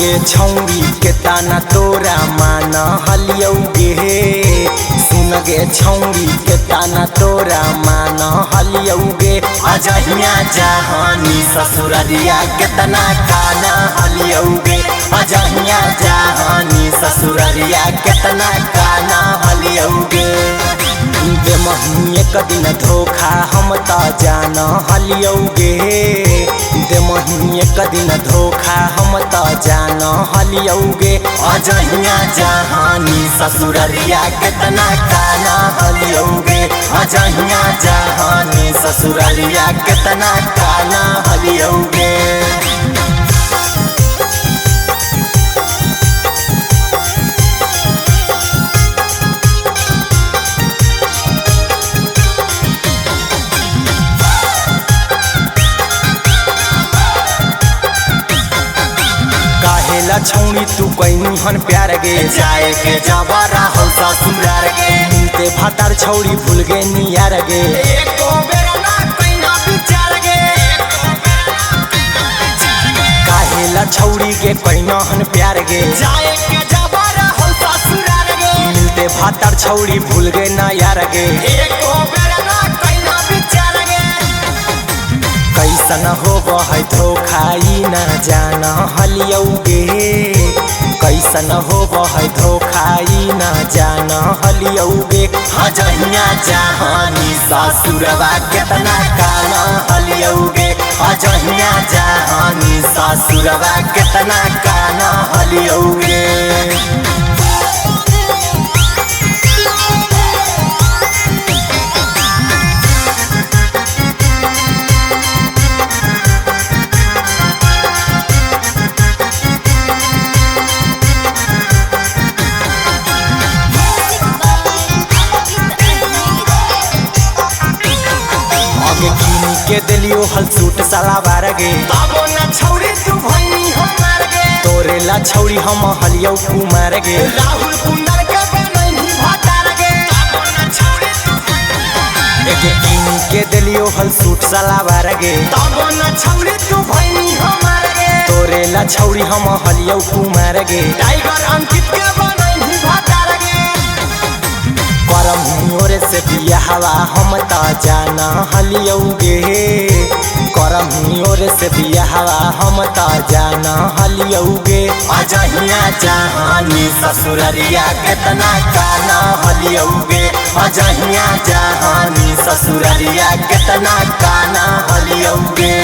गे छौरी के ताना तोरा मान हलियौगे। सुन गे छौरी के ताना तोरा मान हलियौगे। अजहिया जहानी ससुररिया केतना काना हलियौगे। अजहिया जहानी ससुररिया केतना काना हलियौगे। देमही एक दिन धोखा हम त जान हलियौगे। देमही एक दिन धोखा हम त जान हलियौगे। अजहिया जहानी ससुररिया केतना काना हलियौगे। अजहिया जहानी ससुररिया केतना काना हलियौगे। काहेला छौरी तू कैनी हन प्यार गे। जाए के जबरा हो ससुरार गे। मिलते भातार छौरी भूल गे नियार गे। एको बेर ना कैना विचार गे। काहेला छौरी के कैना हन प्यार गे। जाए के जबरा हो ससुरार गे। मिलते भातार छौरी भूल गे नियार गे। एको बेर ना कैना विचार गे। कैसन होब है धोखाई न जान हलियौगे। कैसन होब है धोखाई न जान हलियौगे। अजहिया जहानी ससुरवा केतना काना हलियौगे। अजहिया जहानी ससुरवा केतना काना हलियौगे। के दिलियो हल सूट सलावार गे। तबो न छौरी तू भइनी हमार गे। तोरे ला छौरी हम हलियौ कुमार गे। राहुल कुंदर के बनैनी भातार गे। तबो न छौरी तू भइनी एके किनी के दिलियो हल सूट सलावार गे। तबो न छौरी तू भइनी हमार गे। तोरे ला छौरी हम हलियौ कुमार गे। टाइगर अंकित के बनैनी भातार गे। करम ओरे से बियाहवा हम त जान हलियौगे। करम ओरे से बियाहवा हम त जान हलियौगे। अजहिया जहानी ससुररिया केतना काना हलियौगे। अजहिया जहानी ससुररिया केतना काना हलियौगे।